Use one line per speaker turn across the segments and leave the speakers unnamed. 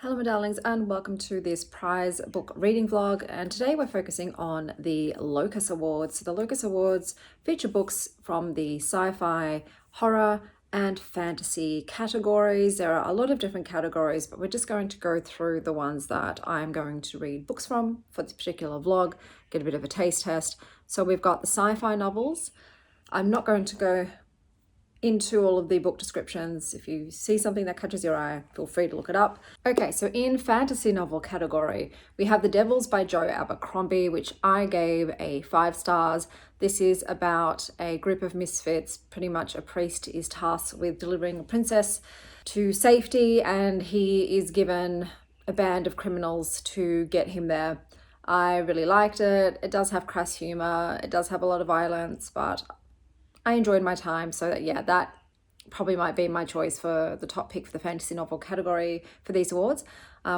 Hello my darlings and welcome to this prize book reading vlog, and today we're focusing on the Locus Awards. So the Locus Awards feature books from the sci-fi, horror and fantasy categories. There are a lot of different categories, but we're just going to go through the ones that I'm going to read books from for this particular vlog, get a bit of a taste test. So we've got the sci-fi novels. I'm not going to go into all of the book descriptions. If you see something that catches your eye, feel free to look it up. Okay, so in fantasy novel category, we have The Devils by Joe Abercrombie, which I gave a 5 stars. This is about a group of misfits. Pretty much a priest is tasked with delivering a princess to safety, and he is given a band of criminals to get him there. I really liked it. It does have crass humor. It does have a lot of violence, but I enjoyed my time, so yeah, that probably might be my choice for the top pick for the fantasy novel category for these awards.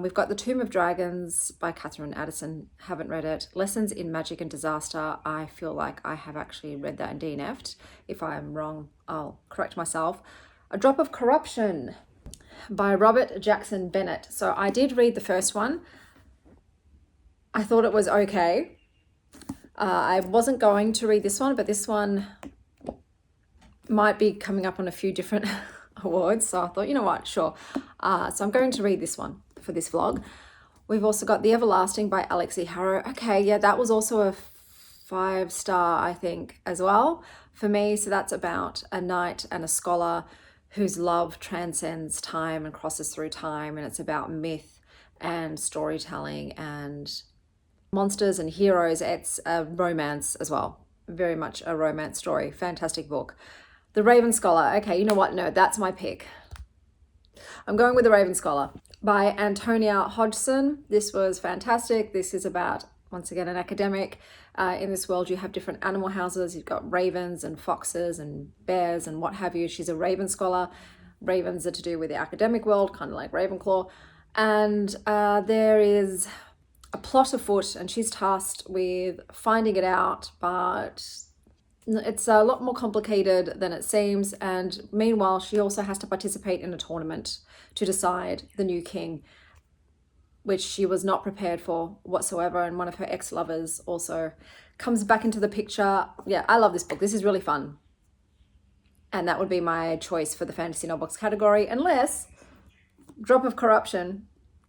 We've got The Tomb of Dragons by Catherine Addison. Haven't read it. Lessons in Magic and Disaster. I feel like I have actually read that and DNF'd. If I'm wrong, I'll correct myself. A Drop of Corruption by Robert Jackson Bennett. So I did read the first one. I thought it was okay. I wasn't going to read this one, but this one might be coming up on a few different awards, so I thought, you know what, sure. So I'm going to read this one for this vlog. We've also got The Everlasting by Alex E. Harrow. Okay, yeah, that was also a 5 star, I think, as well for me. So that's about a knight and a scholar whose love transcends time and crosses through time, and it's about myth and storytelling and monsters and heroes. It's a romance as well, very much a romance story. Fantastic book. The Raven Scholar. Okay, you know what? No, that's my pick. I'm going with The Raven Scholar by Antonia Hodgson. This was fantastic. This is about, once again, an academic. In this world, you have different animal houses. You've got ravens and foxes and bears and what have you. She's a Raven Scholar. Ravens are to do with the academic world, kind of like Ravenclaw. And there is a plot afoot, and she's tasked with finding it out, but it's a lot more complicated than it seems. And meanwhile, she also has to participate in a tournament to decide the new king, which she was not prepared for whatsoever. And one of her ex-lovers also comes back into the picture. Yeah, I love this book. This is really fun. And that would be my choice for the fantasy novels category, unless Drop of Corruption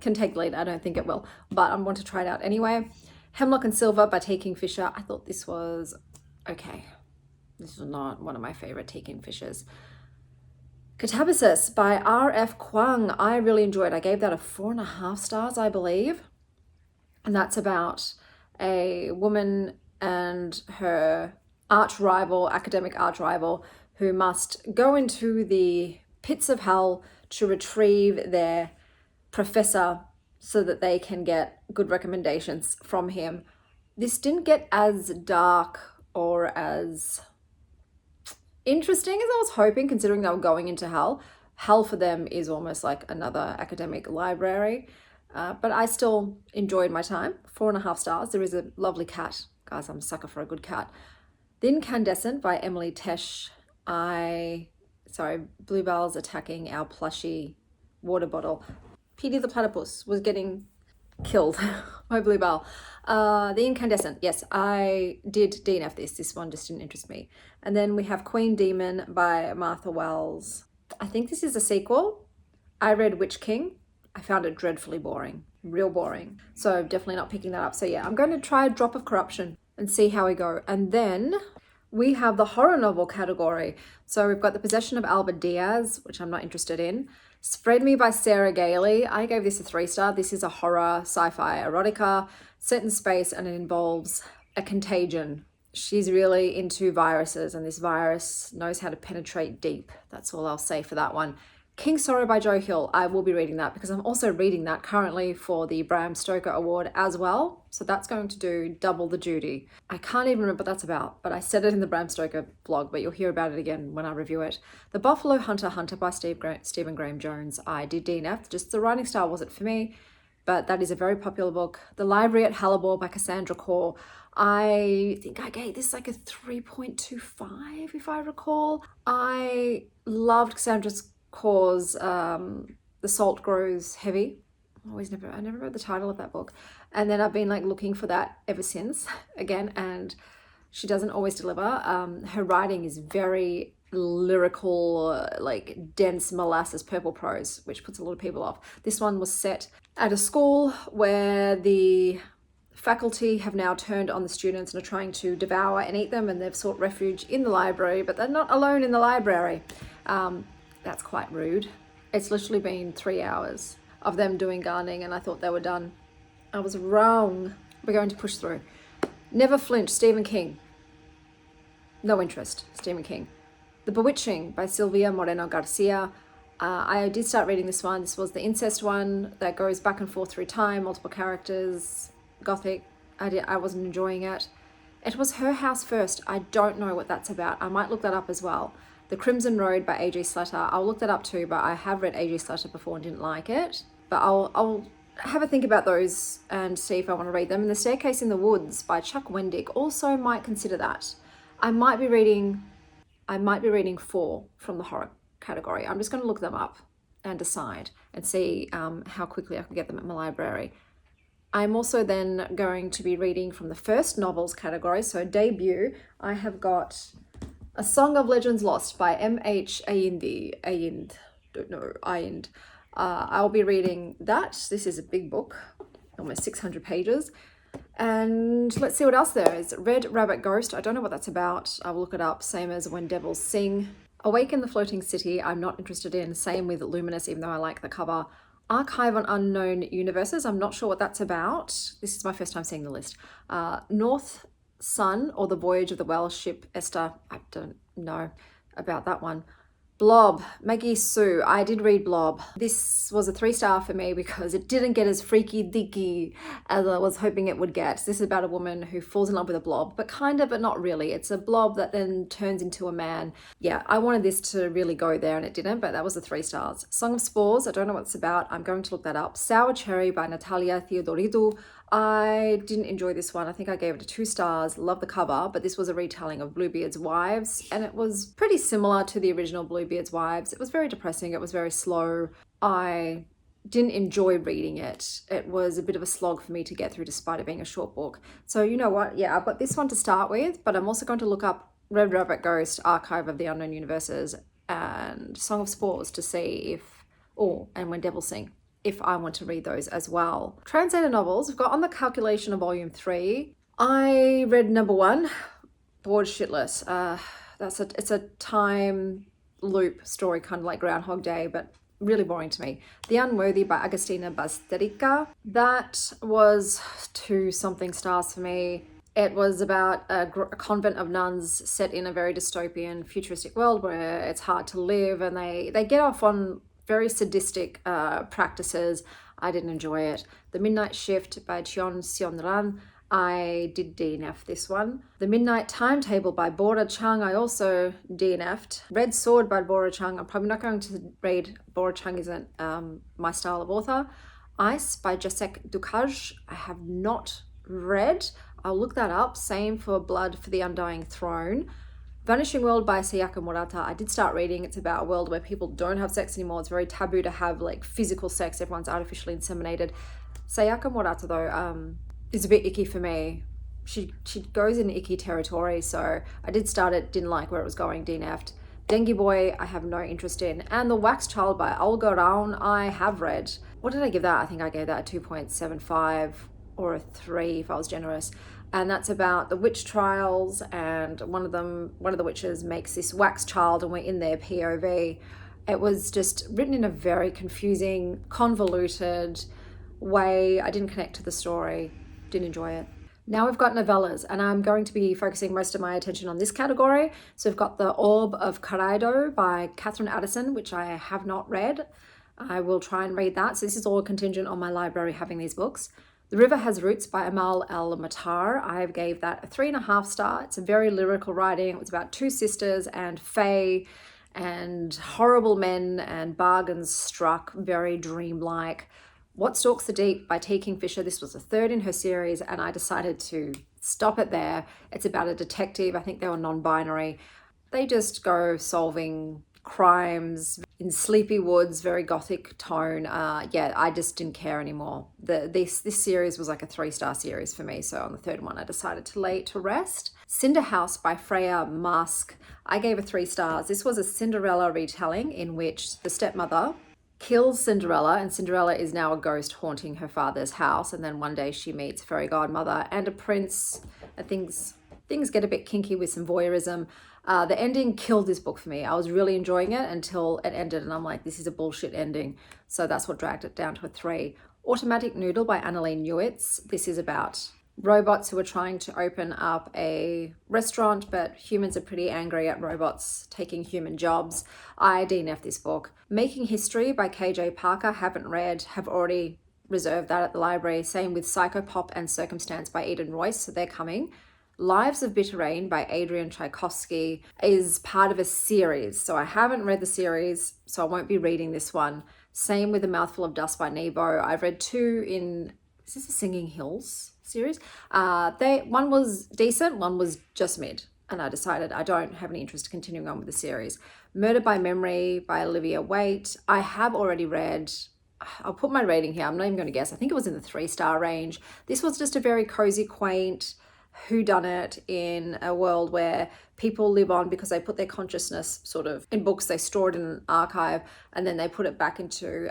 can take the lead. I don't think it will, but I want to try it out anyway. Hemlock and Silver by T. Kingfisher. I thought this was okay. This was not one of my favorite T. Kingfishers. Catabasis by R.F. Kuang. I really enjoyed. I gave that a 4.5 stars, I believe. And that's about a woman and her arch rival, academic arch rival, who must go into the pits of hell to retrieve their professor so that they can get good recommendations from him. This didn't get as dark or as interesting as I was hoping, considering they were going into hell. Hell for them is almost like another academic library, but I still enjoyed my time. 4.5 stars. There is a lovely cat. Guys, I'm a sucker for a good cat. The Incandescent by Emily Tesh. Bluebell's attacking our plushy water bottle. Petey the Platypus was getting killed by Bluebell. The Incandescent, yes, I did DNF this. This one just didn't interest me. And then we have Queen Demon by Martha Wells. I think this is a sequel. I read Witch King. I found it dreadfully boring, real boring. So definitely not picking that up. So yeah, I'm going to try Drop of Corruption and see how we go. And then we have the horror novel category. So we've got The Possession of Albert Diaz, which I'm not interested in. Spread Me by Sarah Gailey. I gave this a 3 star. This is a horror, sci-fi, erotica, set in space, and it involves a contagion. She's really into viruses, and this virus knows how to penetrate deep. That's all I'll say for that one. King's Sorrow by Joe Hill. I will be reading that because I'm also reading that currently for the Bram Stoker Award as well. So that's going to do double the duty. I can't even remember what that's about, but I said it in the Bram Stoker blog, but you'll hear about it again when I review it. The Buffalo Hunter by Stephen Graham Jones. I did DNF, just the writing style wasn't for me, but that is a very popular book. The Library at Hallabor by Cassandra Core. I think I gave this like a 3.25 if I recall. I loved Cassandra Core's The Salt Grows Heavy. I never read the title of that book. And then I've been like looking for that ever since again, and she doesn't always deliver. Her writing is very lyrical, like dense molasses purple prose, which puts a lot of people off. This one was set at a school where the faculty have now turned on the students and are trying to devour and eat them, and they've sought refuge in the library, but they're not alone in the library. That's quite rude. It's literally been 3 hours of them doing gardening, and I thought they were done. I was wrong. We're going to push through. Never Flinch, Stephen King. No interest, Stephen King. The Bewitching by Silvia Moreno Garcia. I did start reading this one. This was the incest one that goes back and forth through time, multiple characters, gothic. I wasn't enjoying it. It was Her House First. I don't know what that's about. I might look that up as well. The Crimson Road by A.G. Slater. I'll look that up too, but I have read A.G. Slater before and didn't like it. But I'll have a think about those and see if I want to read them. And The Staircase in the Woods by Chuck Wendig. Also might consider that. I might be reading 4 from the horror category. I'm just going to look them up and decide and see how quickly I can get them at my library. I'm also then going to be reading from the first novels category, so debut. I have got A Song of Legends Lost by M.H. Ayind. Don't know, Aynd. I'll be reading that. This is a big book, almost 600 pages. And let's see what else there is. Red Rabbit Ghost. I don't know what that's about. I will look it up. Same as When Devils Sing. Awaken the Floating City. I'm not interested in. Same with Luminous, even though I like the cover. Archive on Unknown Universes. I'm not sure what that's about. This is my first time seeing the list. North Sun or The Voyage of the Whale Ship Esther. I don't know about that one. Blob, Maggie Sue. I did read Blob. This was a 3-star for me because it didn't get as freaky dicky as I was hoping it would get. This is about a woman who falls in love with a blob, but kind of, but not really. It's a blob that then turns into a man. Yeah, I wanted this to really go there and it didn't, but that was the 3 stars. Song of Spores. I don't know what it's about. I'm going to look that up. Sour Cherry by Natalia Theodoridou. I didn't enjoy this one. I think I gave it 2 stars. Love the cover, but this was a retelling of Bluebeard's Wives, and it was pretty similar to the original Bluebeard's Wives. It was very depressing. It was very slow. I didn't enjoy reading it. It was a bit of a slog for me to get through despite it being a short book. So you know what? Yeah, I've got this one to start with, but I'm also going to look up Red Rabbit Ghost, Archive of the Unknown Universes, and Song of Spores to see if, and When Devils Sing, if I want to read those as well. Translator novels, I've got On the Calculation of Volume 3. I read number 1, bored shitless. It's a time loop story, kind of like Groundhog Day, but really boring to me. The Unworthy by Agustina Basterica. That was 2-something stars for me. It was about a convent of nuns set in a very dystopian, futuristic world where it's hard to live, and they get off on very sadistic practices. I didn't enjoy it. The Midnight Shift by Cheon Seonran. I did DNF this one. The Midnight Timetable by Bora Chung. I also DNF'd. Red Sword by Bora Chung. I'm probably not going to read. Bora Chung isn't my style of author. Ice by Jacek Dukaj. I have not read. I'll look that up. Same for Blood for the Undying Throne. Vanishing World by Sayaka Murata. I did start reading. It's about a world where people don't have sex anymore. It's very taboo to have like physical sex. Everyone's artificially inseminated. Sayaka Murata though is a bit icky for me. She goes in icky territory. So I did start it, didn't like where it was going, DNF'd. Dengue Boy, I have no interest in. And The Wax Child by Olga Raun, I have read. What did I give that? I think I gave that a 2.75 or a 3 if I was generous. And that's about the witch trials, and one of the witches makes this wax child, and we're in their POV. It was just written in a very confusing, convoluted way. I didn't connect to the story, didn't enjoy it. Now we've got novellas, and I'm going to be focusing most of my attention on this category. So we've got The Orb of Karaido by Catherine Addison, which I have not read. I will try and read that. So this is all contingent on my library having these books. The River Has Roots by Amal El-Matar. I gave that a 3.5 star. It's a very lyrical writing. It was about 2 sisters and fae and horrible men and bargains struck, very dreamlike. What Stalks the Deep by T. Kingfisher. This was the 3rd in her series, and I decided to stop it there. It's about a detective. I think they were non-binary. They just go solving crimes in sleepy woods, very gothic tone. Yeah, I just didn't care anymore. This series was like a 3-star series for me. So on the third one, I decided to lay it to rest. Cinder House by Freya Mask. I gave it 3 stars. This was a Cinderella retelling in which the stepmother kills Cinderella, and Cinderella is now a ghost haunting her father's house. And then one day she meets a fairy godmother and a prince, and things get a bit kinky with some voyeurism. The ending killed this book for me. I was really enjoying it until it ended, and I'm like, this is a bullshit ending. So that's what dragged it down to a 3. Automatic Noodle by Annalee Newitz. This is about robots who are trying to open up a restaurant, but humans are pretty angry at robots taking human jobs. I DNF this book. Making History by KJ Parker. Haven't read, have already reserved that at the library. Same with Psychopop and Circumstance by Eden Royce, so they're coming. Lives of Bitter Rain by Adrian Tchaikovsky is part of a series. So I haven't read the series, so I won't be reading this one. Same with A Mouthful of Dust by Nebo. I've read 2 in, is this a Singing Hills series? One was decent, one was just mid. And I decided I don't have any interest in continuing on with the series. Murder by Memory by Olivia Waite. I have already read. I'll put my rating here. I'm not even going to guess. I think it was in the 3-star range. This was just a very cozy, quaint whodunit in a world where people live on because they put their consciousness sort of in books. They store it in an archive and then they put it back into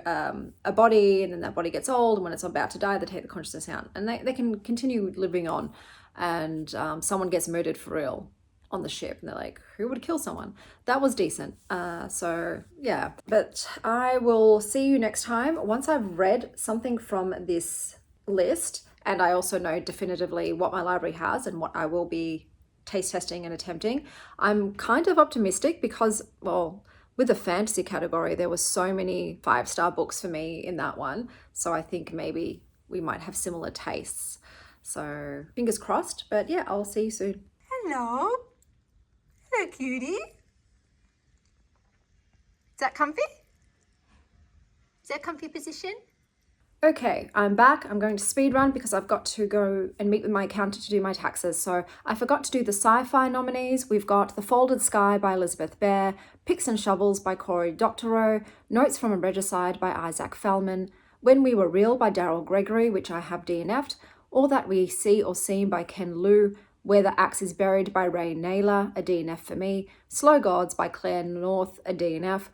a body, and then that body gets old, and when it's about to die they take the consciousness out and they can continue living on. And someone gets murdered for real on the ship and they're like, who would kill someone? That was decent. So yeah, but I will see you next time once I've read something from this list. And I also know definitively what my library has and what I will be taste testing and attempting. I'm kind of optimistic because, well, with the fantasy category, there were so many 5-star books for me in that one. So I think maybe we might have similar tastes. So fingers crossed, but yeah, I'll see you soon.
Hello. Hello, cutie. Is that comfy? Is that a comfy position?
Okay, I'm back. I'm going to speed run because I've got to go and meet with my accountant to do my taxes. So I forgot to do the sci-fi nominees. We've got The Folded Sky by Elizabeth Bear, Picks and Shovels by Cory Doctorow, Notes from a Regicide by Isaac Fellman, When We Were Real by Daryl Gregory, which I have DNF'd, All That We See or Seem by Ken Liu, Where the Axe is Buried by Ray Naylor, a DNF for me, Slow Gods by Claire North, a DNF,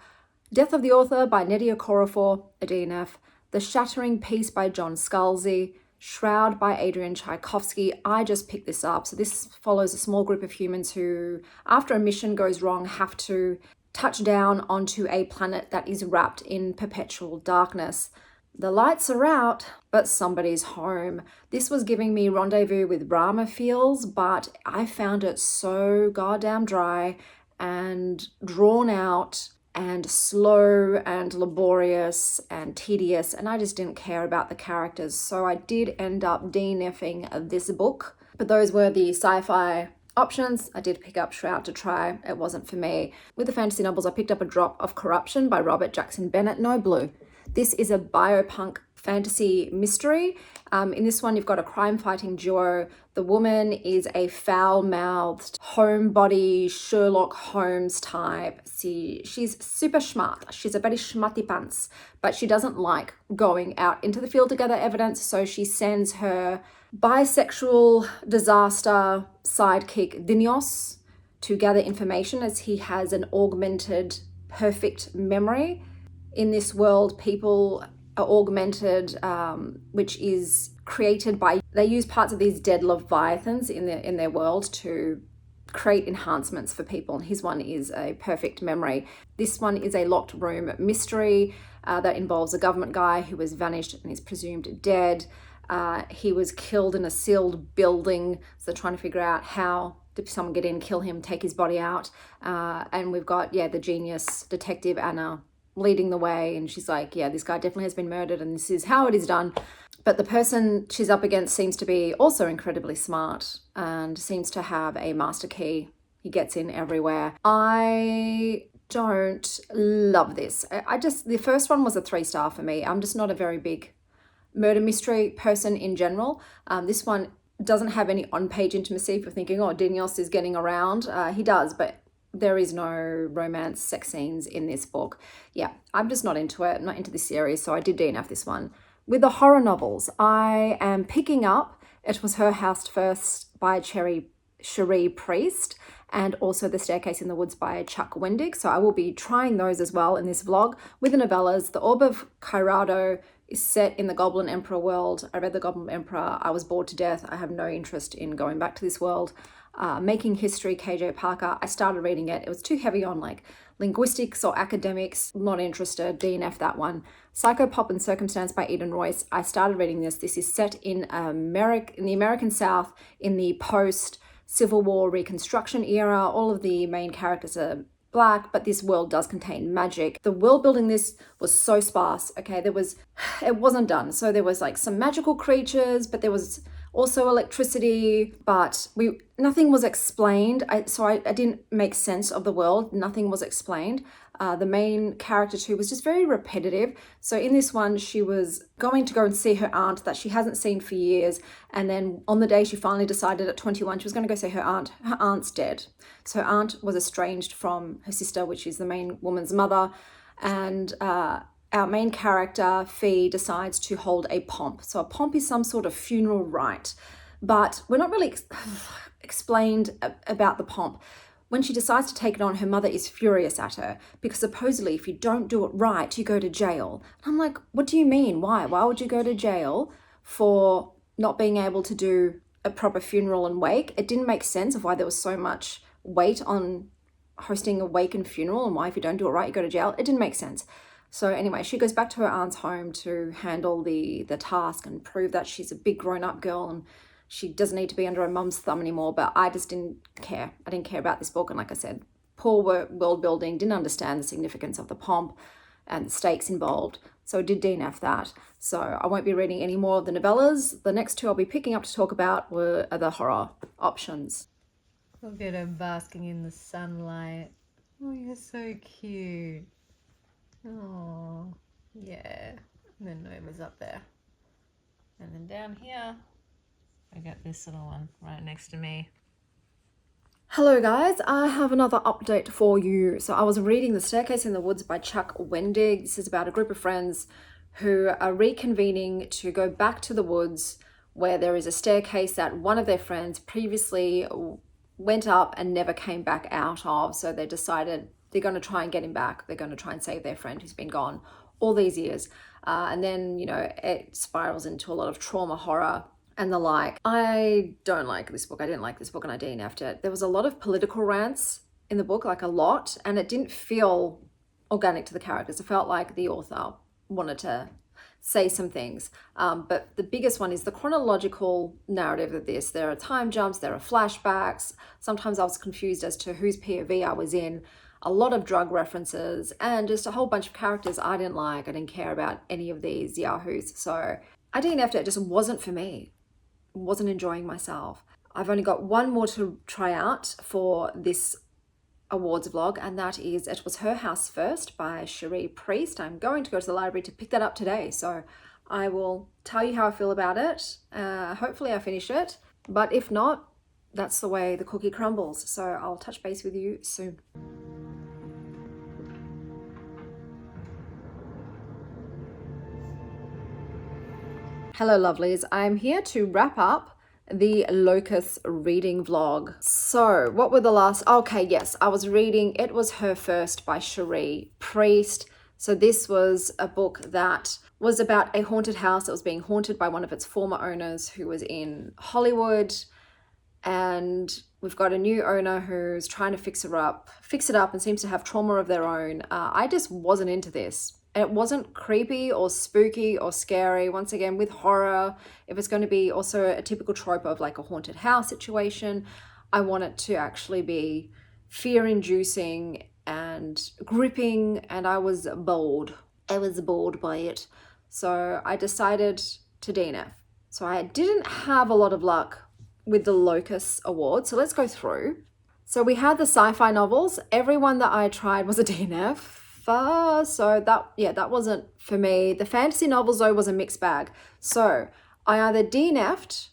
Death of the Author by Nnedi Okorafor, a DNF, The Shattering Piece by John Scalzi, Shroud by Adrian Tchaikovsky. I just picked this up. So this follows a small group of humans who, after a mission goes wrong, have to touch down onto a planet that is wrapped in perpetual darkness. The lights are out, but somebody's home. This was giving me Rendezvous with Brahma feels, but I found it so goddamn dry and drawn out and slow and laborious and tedious, and I just didn't care about the characters. So I did end up DNFing this book. But those were the sci-fi options. I did pick up Shroud to try. It wasn't for me. With the fantasy novels, I picked up A Drop of Corruption by Robert Jackson Bennett. No blue. This is a biopunk fantasy mystery. In this one, you've got a crime-fighting duo. The woman is a foul-mouthed, homebody Sherlock Holmes type. She's super smart. She's a very schmatty pants, but she doesn't like going out into the field to gather evidence, so she sends her bisexual disaster sidekick Dinos to gather information, as he has an augmented perfect memory. In this world, people are augmented, which is created by, they use parts of these dead leviathans in their world to create enhancements for people, and his one is a perfect memory. This one is a locked room mystery that involves a government guy who has vanished and is presumed dead. He was killed in a sealed building, so they're trying to figure out how did someone get in, kill him, take his body out. And we've got, the genius detective Anna leading the way, and she's like, this guy definitely has been murdered and this is how it is done. But the person she's up against seems to be also incredibly smart and seems to have a master key. He gets in everywhere. I don't love this. The first one was a 3-star for me. I'm just not a very big murder mystery person in general. This one doesn't have any on-page intimacy. If you're thinking, Daniels is getting around, he does, but there is no romance sex scenes in this book. Yeah, I'm just not into it, not into this series, so I did DNF this one. With the horror novels, I am picking up It Was Her House First by Cherie Priest, and also The Staircase in the Woods by Chuck Wendig. So I will be trying those as well in this vlog. With the novellas, The Orb of Kairado is set in the Goblin Emperor world. I read The Goblin Emperor. I was bored to death. I have no interest in going back to this world. Making History, KJ Parker. I started reading it. It was too heavy on like linguistics or academics. Not interested. DNF that one. Psychopop and Circumstance by Eden Royce. I started reading this. This is set in the American South in the post-Civil War Reconstruction era. All of the main characters are Black, but this world does contain magic. The world building this was so sparse. Okay, it wasn't done. So there was like some magical creatures, but there was also electricity, but nothing was explained. I didn't make sense of the world. Nothing was explained. The main character too was just very repetitive. So in this one, she was going to go and see her aunt that she hasn't seen for years. And then on the day she finally decided at 21, she was going to go see her aunt. Her aunt's dead. So her aunt was estranged from her sister, which is the main woman's mother. And our main character, Fee, decides to hold a pomp. So a pomp is some sort of funeral rite, but we're not really explained about the pomp. When she decides to take it on, her mother is furious at her because supposedly if you don't do it right, you go to jail. And I'm like, what do you mean? Why? Why would you go to jail for not being able to do a proper funeral and wake? It didn't make sense of why there was so much weight on hosting a wake and funeral, and why if you don't do it right, you go to jail. It didn't make sense. So anyway, she goes back to her aunt's home to handle the task and prove that she's a big grown-up girl and she doesn't need to be under her mum's thumb anymore. But I just didn't care. I didn't care about this book. And like I said, poor world building, didn't understand the significance of the pomp and the stakes involved. So I did DNF that. So I won't be reading any more of the novellas. The next two I'll be picking up to talk about are the horror options.
Look at her basking in the sunlight. Oh, you're so cute. Oh, yeah. And then Nova's up there. And then down here, I got this little one right next to me.
Hello guys, I have another update for you. So I was reading The Staircase in the Woods by Chuck Wendig. This is about a group of friends who are reconvening to go back to the woods where there is a staircase that one of their friends previously went up and never came back out of. So they decided they're going to try and get him back. They're going to try and save their friend who's been gone all these years. And then, it spirals into a lot of trauma, horror, and the like. I don't like this book. I didn't like this book and I DNF'd it. There was a lot of political rants in the book, like a lot, and it didn't feel organic to the characters. It felt like the author wanted to say some things. But the biggest one is the chronological narrative of this. There are time jumps, there are flashbacks. Sometimes I was confused as to whose POV I was in. A lot of drug references and just a whole bunch of characters I didn't like. I didn't care about any of these yahoos. So I DNF'd it. It just wasn't for me. Wasn't enjoying myself. I've only got one more to try out for this awards vlog, and that is It Was Her House First by Cherie Priest. I'm going to go to the library to pick that up today, so I will tell you how I feel about it. Hopefully I finish it, but if not, that's the way the cookie crumbles. So I'll touch base with you soon. Hello lovelies, I'm here to wrap up the Locus reading vlog. So what were the last, okay, yes, I was reading It Was Her First by Cherie Priest. So this was a book that was about a haunted house that was being haunted by one of its former owners who was in Hollywood. And we've got a new owner who's trying to fix it up and seems to have trauma of their own. I just wasn't into this. It wasn't creepy or spooky or scary. Once again, with horror, if it's going to be also a typical trope of like a haunted house situation, I want it to actually be fear-inducing and gripping, and I was bored. I was bored by it. So I decided to DNF. So I didn't have a lot of luck with the Locus Awards. So let's go through. So we had the sci-fi novels. Every one that I tried was a DNF. So that wasn't for me. The fantasy novels though was a mixed bag. So I either DNF'd,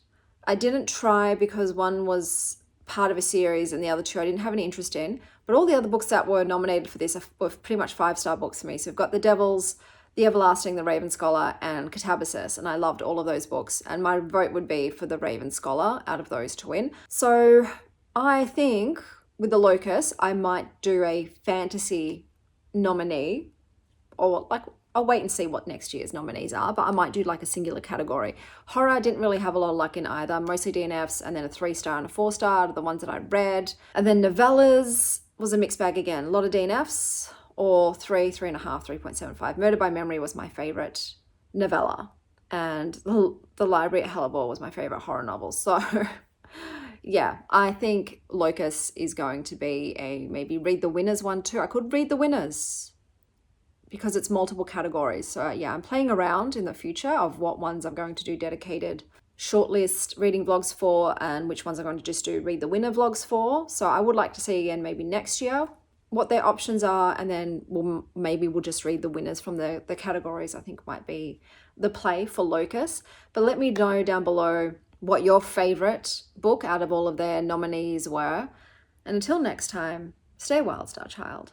I didn't try because one was part of a series and the other two I didn't have any interest in, But all the other books that were nominated for this were pretty much 5-star books for me. So we've got The Devils, The Everlasting, The Raven Scholar, and Catabasis, and I loved all of those books. And my vote would be for The Raven Scholar out of those to win. So I think with the Locus, I might do a fantasy nominee, or like I'll wait and see what next year's nominees are, but I might do like a singular category. Horror didn't really have a lot of luck in either, mostly DNFs, and then a 3-star and a 4-star out of the ones that I read. And then novellas was a mixed bag again, a lot of DNFs, or 3, 3.5, 3.75. Murder by Memory was my favorite novella, and The Library at Hellebore was my favorite horror novel. So yeah, I think Locus is going to be a maybe read the winners one too. I could read the winners because it's multiple categories. So yeah, I'm playing around in the future of what ones I'm going to do dedicated shortlist reading vlogs for, and which ones I'm going to just do read the winner vlogs for. So I would like to see again maybe next year what their options are, and then we'll just read the winners from the categories. I think might be the play for Locus. But let me know down below what your favorite book out of all of their nominees were. And until next time, stay wild, Star Child.